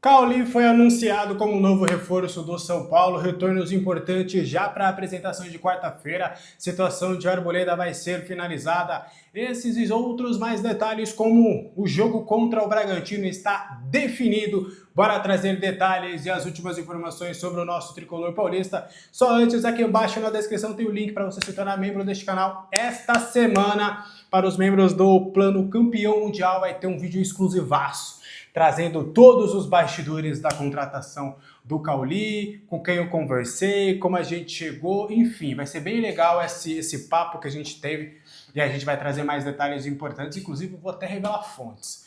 Cauli foi anunciado como novo reforço do São Paulo, retornos importantes já para a apresentação de quarta-feira. Situação de Arboleda vai ser finalizada. Esses e outros mais detalhes, como o jogo contra o Bragantino está definido. Bora trazer detalhes e as últimas informações sobre o nosso tricolor paulista. Só antes, aqui embaixo na descrição tem o link para você se tornar membro deste canal. Esta semana, para os membros do Plano Campeão Mundial, vai ter um vídeo exclusivaço, trazendo todos os bastidores da contratação do Cauli, com quem eu conversei, como a gente chegou, enfim, vai ser bem legal esse papo que a gente teve e a gente vai trazer mais detalhes importantes, inclusive vou até revelar fontes.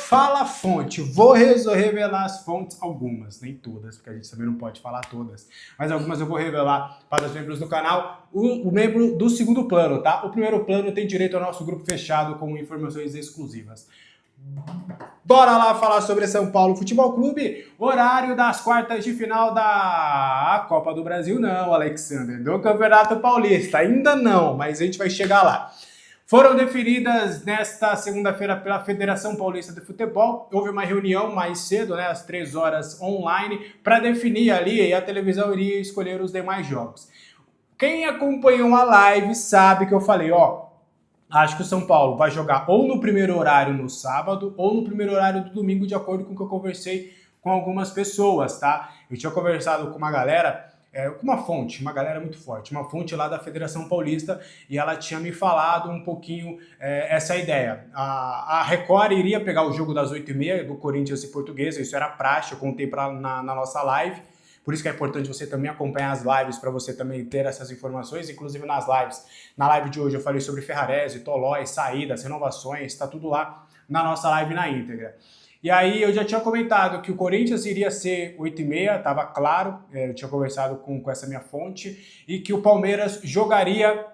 Fala fonte, vou revelar as fontes, algumas, nem todas, porque a gente também não pode falar todas, mas algumas eu vou revelar para os membros do canal, o membro do segundo plano, tá? O primeiro plano tem direito ao nosso grupo fechado com informações exclusivas. Bora lá falar sobre São Paulo Futebol Clube, horário das quartas de final da Copa do Brasil, não, Alexander, do Campeonato Paulista, ainda não, mas a gente vai chegar lá. Foram definidas nesta segunda-feira pela Federação Paulista de Futebol, houve uma reunião mais cedo, né, às 3 horas online, para definir ali, e a televisão iria escolher os demais jogos. Quem acompanhou a live sabe que eu falei, acho que o São Paulo vai jogar ou no primeiro horário no sábado ou no primeiro horário do domingo, de acordo com o que eu conversei com algumas pessoas, tá? Eu tinha conversado com uma galera, com uma galera muito forte, uma fonte lá da Federação Paulista, e ela tinha me falado um pouquinho essa ideia. A Record iria pegar o jogo das 8h30 do Corinthians e Portuguesa, isso era praxe, eu contei na nossa live. Por isso que é importante você também acompanhar as lives, para você também ter essas informações, inclusive nas lives. Na live de hoje eu falei sobre Ferrarese, Tolói, saídas, renovações, está tudo lá na nossa live na íntegra. E aí eu já tinha comentado que o Corinthians iria ser 8h30, estava claro, eu tinha conversado com essa minha fonte, e que o Palmeiras jogaria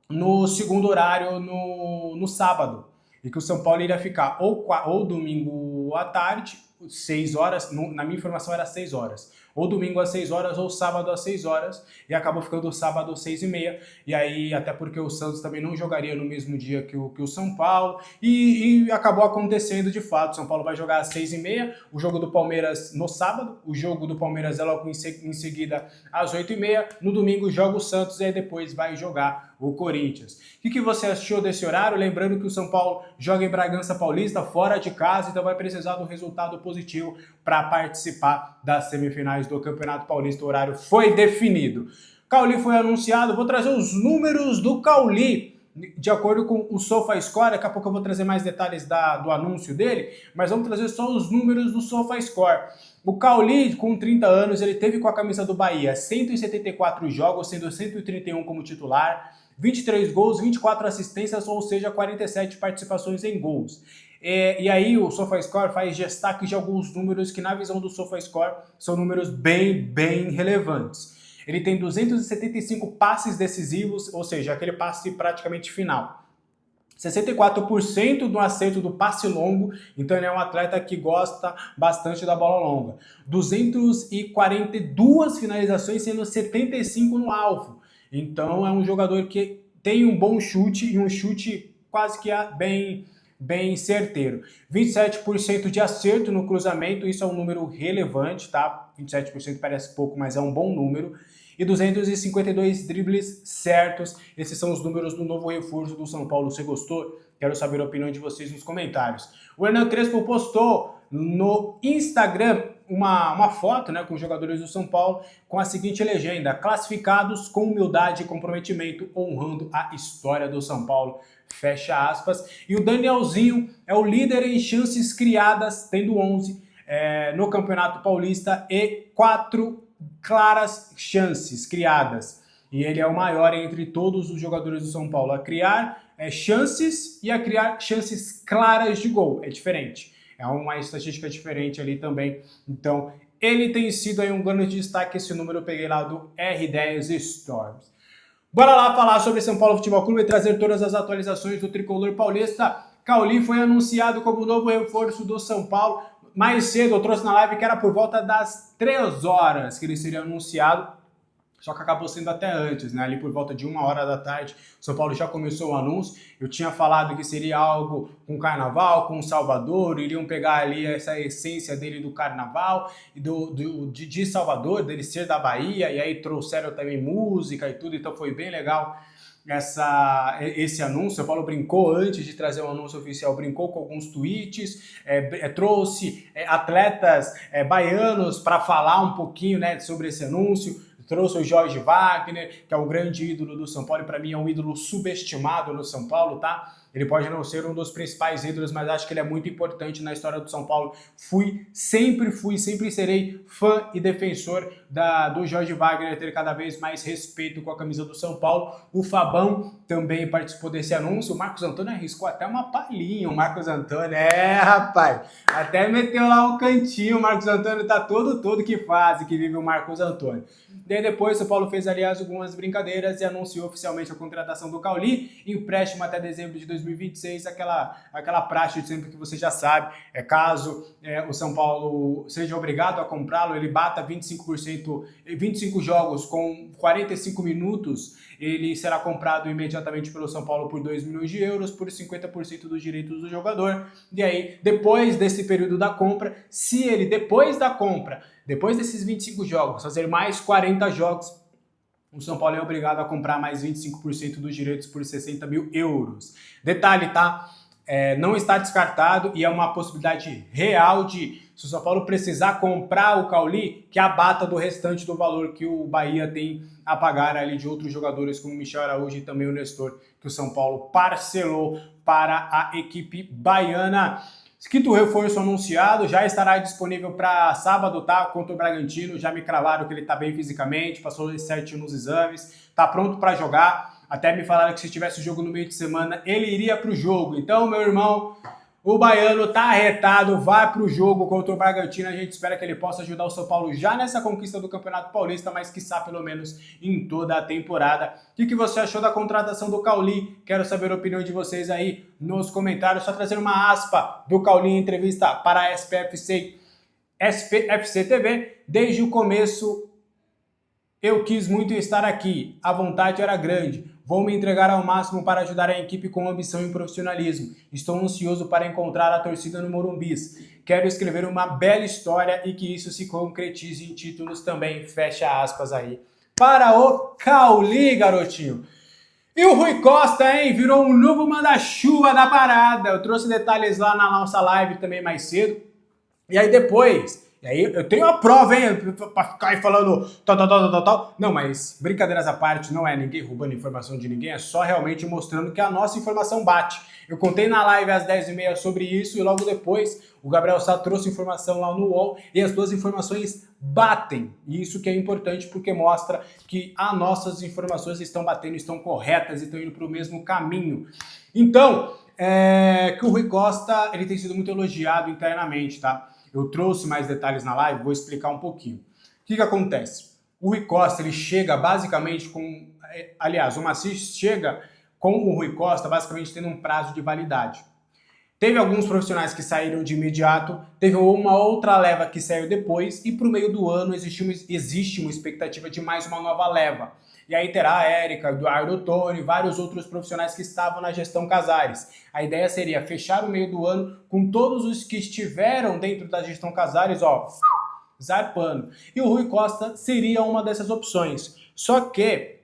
no segundo horário no sábado, e que o São Paulo iria ficar ou domingo à tarde, 6 horas, na minha informação era 6 horas, ou domingo às 6 horas, ou sábado às 6 horas, e acabou ficando o sábado às 6h30, e aí até porque o Santos também não jogaria no mesmo dia que o São Paulo, e acabou acontecendo de fato. O São Paulo vai jogar às 6h30, o jogo do Palmeiras no sábado, o jogo do Palmeiras é logo em seguida às 8h30, no domingo joga o Santos, e aí depois vai jogar o Corinthians. O que você achou desse horário? Lembrando que o São Paulo joga em Bragança Paulista, fora de casa, então vai precisar do resultado positivo para participar das semifinais do Campeonato Paulista. O horário foi definido. Cauli foi anunciado, vou trazer os números do Cauli, de acordo com o SofaScore. Daqui a pouco eu vou trazer mais detalhes do anúncio dele, mas vamos trazer só os números do SofaScore. O Cauli, com 30 anos, ele teve com a camisa do Bahia 174 jogos, sendo 131 como titular, 23 gols, 24 assistências, ou seja, 47 participações em gols. E aí o SofaScore faz destaque de alguns números que, na visão do SofaScore, são números bem relevantes. Ele tem 275 passes decisivos, ou seja, aquele passe praticamente final. 64% do acerto do passe longo, então ele é um atleta que gosta bastante da bola longa. 242 finalizações, sendo 75 no alvo. Então é um jogador que tem um bom chute, e um chute quase que bem certeiro. 27% de acerto no cruzamento, isso é um número relevante, tá? 27% parece pouco, mas é um bom número. E 252 dribles certos. Esses são os números do novo reforço do São Paulo. Você gostou? Quero saber a opinião de vocês nos comentários. O Hernan Crespo postou no Instagram uma foto, né, com os jogadores do São Paulo, com a seguinte legenda: classificados com humildade e comprometimento, honrando a história do São Paulo. Fecha aspas. E o Danielzinho é o líder em chances criadas, tendo 11 no Campeonato Paulista e 4 claras chances criadas. E ele é o maior entre todos os jogadores do São Paulo a criar chances e a criar chances claras de gol. É diferente. É uma estatística diferente ali também. Então, ele tem sido aí um grande destaque. Esse número eu peguei lá do R10 Storms. Bora lá falar sobre São Paulo Futebol Clube e trazer todas as atualizações do tricolor paulista. Cauli foi anunciado como novo reforço do São Paulo. Mais cedo eu trouxe na live que era por volta das 3 horas que ele seria anunciado. Só que acabou sendo até antes, né? Ali por volta de 1 hora da tarde, o São Paulo já começou o anúncio. Eu tinha falado que seria algo com carnaval, com Salvador, iriam pegar ali essa essência dele do carnaval e de Salvador, dele ser da Bahia, e aí trouxeram também música e tudo, então foi bem legal esse anúncio. O São Paulo brincou antes de trazer o anúncio oficial, brincou com alguns tweets, trouxe atletas baianos para falar um pouquinho, né, sobre esse anúncio. Trouxe o Jorge Wagner, que é um grande ídolo do São Paulo, e para mim é um ídolo subestimado no São Paulo, tá? Ele pode não ser um dos principais ídolos, mas acho que ele é muito importante na história do São Paulo. Sempre serei fã e defensor do Jorge Wagner ter cada vez mais respeito com a camisa do São Paulo. O Fabão também participou desse anúncio. O Marcos Antônio arriscou até uma palhinha. O Marcos Antônio, rapaz, até meteu lá um cantinho. O Marcos Antônio tá todo que faz, que vive o Marcos Antônio. Daí depois o São Paulo fez, aliás, algumas brincadeiras e anunciou oficialmente a contratação do Cauli, empréstimo até dezembro de 2026, aquela praxe de sempre que você já sabe, caso o São Paulo seja obrigado a comprá-lo, ele bata 25%, 25 jogos com 45 minutos, ele será comprado imediatamente pelo São Paulo por 2 milhões de euros, por 50% dos direitos do jogador. E aí, depois desse período da compra, se ele, depois desses 25 jogos, fazer mais 40 jogos, o São Paulo é obrigado a comprar mais 25% dos direitos por 60 mil euros. Detalhe, tá? Não está descartado e é uma possibilidade real de, se o São Paulo precisar comprar o Cauli, que abata do restante do valor que o Bahia tem a pagar ali de outros jogadores como o Michel Araújo e também o Nestor, que o São Paulo parcelou para a equipe baiana. Quinto reforço anunciado, já estará disponível para sábado, tá? Contra o Bragantino, já me cravaram que ele tá bem fisicamente, passou certinho nos exames, tá pronto para jogar. Até me falaram que se tivesse o jogo no meio de semana, ele iria pro jogo. Então, meu irmão, o baiano tá arretado, vai pro jogo contra o Bragantino. A gente espera que ele possa ajudar o São Paulo já nessa conquista do Campeonato Paulista, mas quiçá pelo menos em toda a temporada. O que você achou da contratação do Cauli? Quero saber a opinião de vocês aí nos comentários. Só trazer uma aspa do Cauli em entrevista para a SPFC TV. Desde o começo eu quis muito estar aqui, a vontade era grande. Vou me entregar ao máximo para ajudar a equipe com ambição e profissionalismo. Estou ansioso para encontrar a torcida no Morumbis. Quero escrever uma bela história e que isso se concretize em títulos também. Fecha aspas aí. Para o Cauli, garotinho. E o Rui Costa, hein? Virou um novo manda-chuva da parada. Eu trouxe detalhes lá na nossa live também mais cedo. E aí depois... E aí eu tenho a prova, hein, pra ficar aí falando tal. Não, mas brincadeiras à parte, não é ninguém roubando informação de ninguém, é só realmente mostrando que a nossa informação bate. Eu contei na live às 10h30 sobre isso e logo depois o Gabriel Sá trouxe informação lá no UOL e as duas informações batem. E isso que é importante porque mostra que as nossas informações estão batendo, estão corretas e estão indo para o mesmo caminho. Então, que o Rui Costa ele tem sido muito elogiado internamente, tá? Eu trouxe mais detalhes na live, vou explicar um pouquinho. O que acontece? O Rui Costa, ele chega basicamente com... Aliás, o Maciço chega com o Rui Costa basicamente tendo um prazo de validade. Teve alguns profissionais que saíram de imediato, teve uma outra leva que saiu depois e para o meio do ano existe uma expectativa de mais uma nova leva. E aí terá a Érica, Eduardo Ottoni, vários outros profissionais que estavam na gestão Casares. A ideia seria fechar o meio do ano com todos os que estiveram dentro da gestão Casares, zarpando. E o Rui Costa seria uma dessas opções. Só que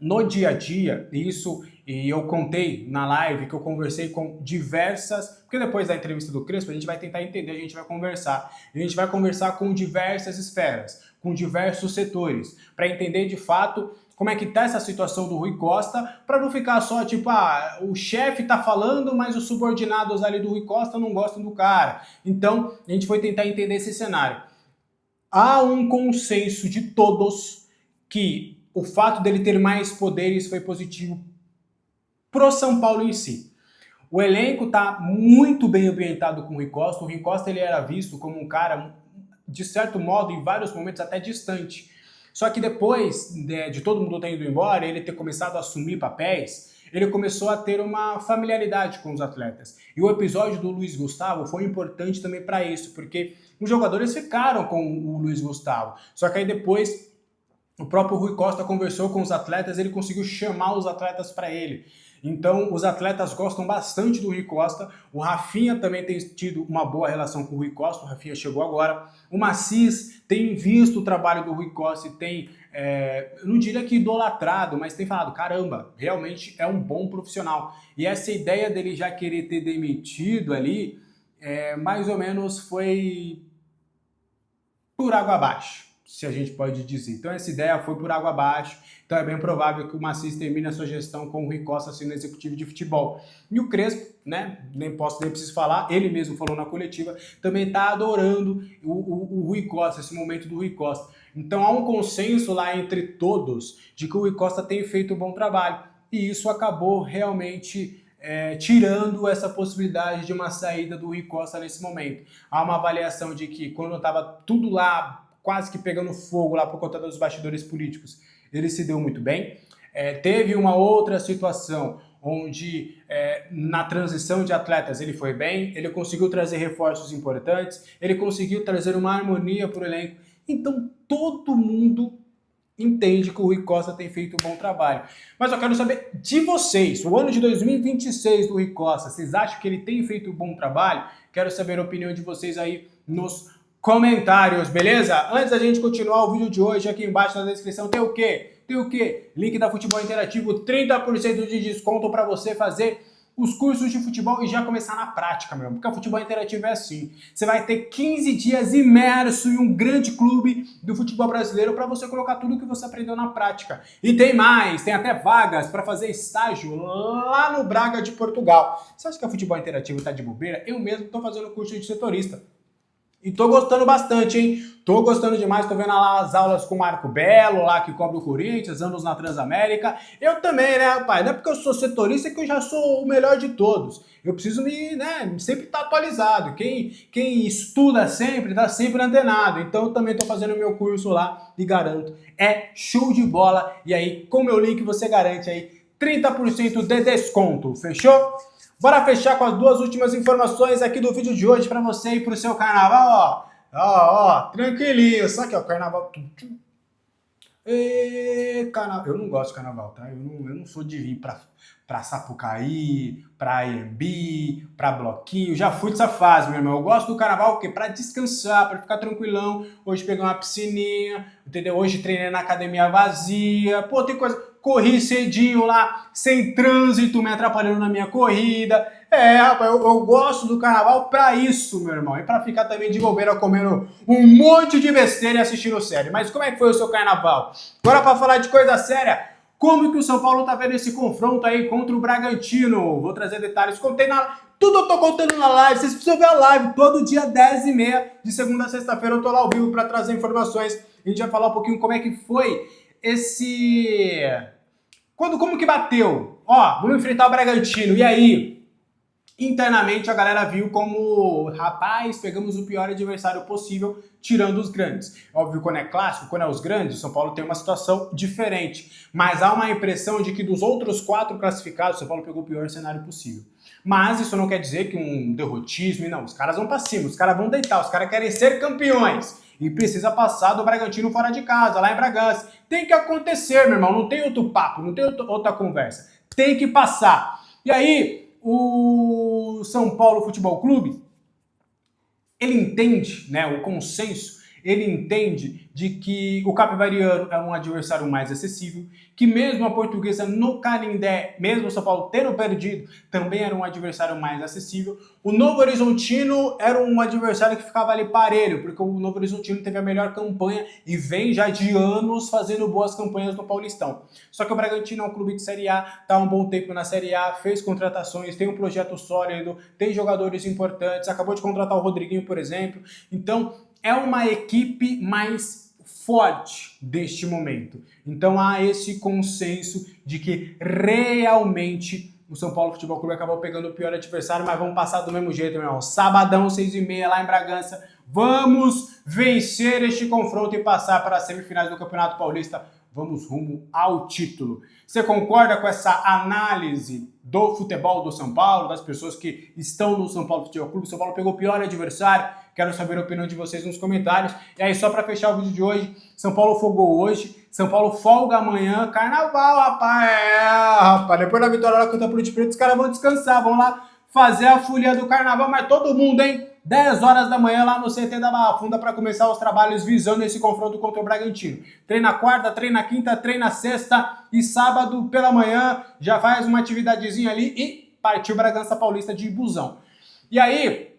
no dia a dia, e eu contei na live que eu conversei com diversas... Porque depois da entrevista do Crespo a gente vai tentar entender, a gente vai conversar. A gente vai conversar com diversas esferas, com diversos setores, para entender de fato como é que tá essa situação do Rui Costa, para não ficar só tipo, o chefe tá falando, mas os subordinados ali do Rui Costa não gostam do cara. Então, a gente foi tentar entender esse cenário. Há um consenso de todos que o fato dele ter mais poderes foi positivo pro São Paulo em si. O elenco tá muito bem ambientado com o Rui Costa. O Rui Costa ele era visto como um cara, de certo modo, em vários momentos até distante. Só que depois de todo mundo ter ido embora, ele ter começado a assumir papéis, ele começou a ter uma familiaridade com os atletas. E o episódio do Luiz Gustavo foi importante também para isso, porque os jogadores ficaram com o Luiz Gustavo. Só que aí depois O próprio Rui Costa conversou com os atletas, ele conseguiu chamar os atletas para ele. Então, os atletas gostam bastante do Rui Costa. O Rafinha também tem tido uma boa relação com o Rui Costa. O Rafinha chegou agora. O Macis tem visto o trabalho do Rui Costa e tem, eu não diria que idolatrado, mas tem falado, caramba, realmente é um bom profissional. E essa ideia dele já querer ter demitido ali, mais ou menos foi por água abaixo, se a gente pode dizer. Então essa ideia foi por água abaixo, então é bem provável que o Macis termine a sua gestão com o Rui Costa sendo executivo de futebol. E o Crespo, né, nem preciso falar, ele mesmo falou na coletiva, também está adorando o Rui Costa, esse momento do Rui Costa. Então há um consenso lá entre todos de que o Rui Costa tem feito um bom trabalho, e isso acabou realmente tirando essa possibilidade de uma saída do Rui Costa nesse momento. Há uma avaliação de que quando estava tudo lá quase que pegando fogo lá por conta dos bastidores políticos, ele se deu muito bem. Teve uma outra situação onde na transição de atletas ele foi bem, ele conseguiu trazer reforços importantes, ele conseguiu trazer uma harmonia para o elenco. Então todo mundo entende que o Rui Costa tem feito um bom trabalho. Mas eu quero saber de vocês, o ano de 2026 do Rui Costa, vocês acham que ele tem feito um bom trabalho? Quero saber a opinião de vocês aí nos comentários, beleza? Antes da gente continuar o vídeo de hoje, aqui embaixo na descrição tem o quê? Tem o quê? Link da Futebol Interativo, 30% de desconto para você fazer os cursos de futebol e já começar na prática mesmo, porque o futebol interativo é assim. Você vai ter 15 dias imerso em um grande clube do futebol brasileiro para você colocar tudo que você aprendeu na prática. E tem mais, tem até vagas para fazer estágio lá no Braga de Portugal. Você acha que o futebol interativo está de bobeira? Eu mesmo estou fazendo curso de setorista. E tô gostando bastante, hein? Tô gostando demais, tô vendo lá as aulas com o Marco Belo, lá que cobre o Corinthians, anos na Transamérica. Eu também, né, rapaz? Não é porque eu sou setorista que eu já sou o melhor de todos. Eu preciso sempre estar atualizado. Quem estuda sempre, tá sempre antenado. Então eu também tô fazendo o meu curso lá e garanto, é show de bola. E aí, com o meu link, você garante aí 30% de desconto, fechou? Bora fechar com as duas últimas informações aqui do vídeo de hoje para você ir pro seu carnaval, ó, tranquilinho. Só que, ó, carnaval... Carnaval. Eu não gosto de carnaval, tá? Eu não sou de vir pra Sapucaí, pra Anhembi, pra Bloquinho. Já fui dessa fase, meu irmão. Eu gosto do carnaval, o quê? Pra descansar, pra ficar tranquilão. Hoje peguei uma piscininha, entendeu? Hoje treinei na academia vazia. Pô, tem coisa... Corri cedinho lá, sem trânsito, me atrapalhando na minha corrida. Rapaz, eu gosto do carnaval pra isso, meu irmão. E pra ficar também de bobeira comendo um monte de besteira e assistindo série. Mas como é que foi o seu carnaval? Agora pra falar de coisa séria, como que o São Paulo tá vendo esse confronto aí contra o Bragantino? Vou trazer detalhes. Tudo eu tô contando na live, vocês precisam ver a live. Todo dia, 10h30, de segunda a sexta-feira, eu tô lá ao vivo pra trazer informações. A gente vai falar um pouquinho como é que foi como que bateu? Ó, vamos enfrentar o Bragantino. E aí? Internamente a galera viu como, rapaz, pegamos o pior adversário possível, tirando os grandes. Óbvio, quando é clássico, quando é os grandes, o São Paulo tem uma situação diferente. Mas há uma impressão de que dos outros 4 classificados, o São Paulo pegou o pior cenário possível. Mas isso não quer dizer que um derrotismo, não. Os caras vão pra cima, os caras vão deitar, os caras querem ser campeões. E precisa passar do Bragantino fora de casa, lá em Bragança. Tem que acontecer, meu irmão, não tem outro papo, não tem outra conversa. Tem que passar. E aí, o São Paulo Futebol Clube, ele entende, né, o consenso, ele entende de que o Capivariano é um adversário mais acessível, que mesmo a Portuguesa no Canindé, mesmo o São Paulo tendo perdido, também era um adversário mais acessível. O Novo Horizontino era um adversário que ficava ali parelho, porque o Novo Horizontino teve a melhor campanha e vem já de anos fazendo boas campanhas no Paulistão. Só que o Bragantino é um clube de Série A, está há um bom tempo na Série A, fez contratações, tem um projeto sólido, tem jogadores importantes, acabou de contratar o Rodriguinho, por exemplo. Então, é uma equipe mais forte deste momento. Então há esse consenso de que realmente o São Paulo Futebol Clube acabou pegando o pior adversário, mas vamos passar do mesmo jeito, meu irmão. Sabadão, 6h30, lá em Bragança. Vamos vencer este confronto e passar para as semifinais do Campeonato Paulista. Vamos rumo ao título. Você concorda com essa análise do futebol do São Paulo, das pessoas que estão no São Paulo Futebol Clube? O São Paulo pegou o pior adversário. Quero saber a opinião de vocês nos comentários. E aí, só para fechar o vídeo de hoje, São Paulo folgou hoje, São Paulo folga amanhã, carnaval, rapaz. Rapaz, depois da vitória lá contra o Ponte Preta, os caras vão descansar, vão lá fazer a folia do carnaval, mas todo mundo, hein? 10 horas da manhã lá no CT da Barra Funda para começar os trabalhos visando esse confronto contra o Bragantino. Treina quarta, treina quinta, treina sexta e sábado pela manhã já faz uma atividadezinha ali e partiu Bragança Paulista de busão. E aí,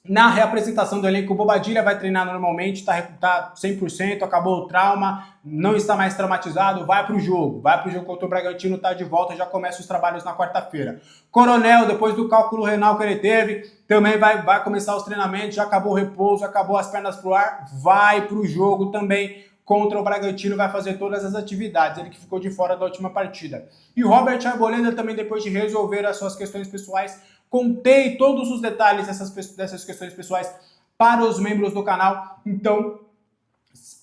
na reapresentação do elenco, o Bobadilla vai treinar normalmente, tá 100%, acabou o trauma, não está mais traumatizado, vai pro jogo contra o Bragantino, tá de volta, já começa os trabalhos na quarta-feira. Coronel, depois do cálculo renal que ele teve, também vai começar os treinamentos, já acabou o repouso, acabou as pernas pro ar, vai pro jogo também contra o Bragantino, vai fazer todas as atividades, ele que ficou de fora da última partida. E o Robert Arboleda também, depois de resolver as suas questões pessoais, contei todos os detalhes dessas questões pessoais para os membros do canal, então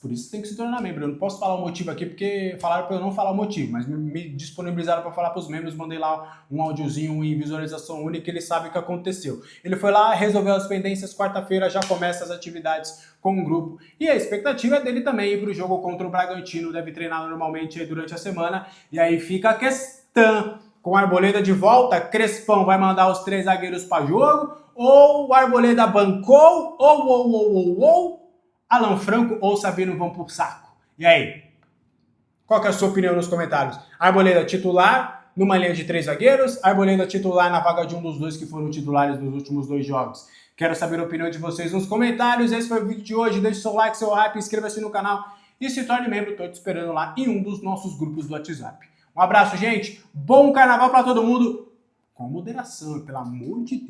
por isso tem que se tornar membro. Eu não posso falar o motivo aqui porque falaram para eu não falar o motivo, mas me disponibilizaram para falar para os membros, mandei lá um áudiozinho em visualização única, ele sabe o que aconteceu. Ele foi lá, resolveu as pendências, quarta-feira já começa as atividades com o grupo. E a expectativa é dele também ir para o jogo contra o Bragantino, deve treinar normalmente durante a semana, e aí fica a questão. Com a Arboleda de volta, Crespão vai mandar os 3 zagueiros para jogo, ou o Arboleda bancou, ou Alan Franco ou Sabino vão por saco. E aí? Qual que é a sua opinião nos comentários? Arboleda titular numa linha de 3 zagueiros, Arboleda titular na vaga de um dos dois que foram titulares nos últimos 2 jogos. Quero saber a opinião de vocês nos comentários. Esse foi o vídeo de hoje. Deixe seu like, seu hype, inscreva-se no canal e se torne membro. Estou te esperando lá em um dos nossos grupos do WhatsApp. Um abraço, gente. Bom carnaval para todo mundo. Com moderação, pelo amor de Deus.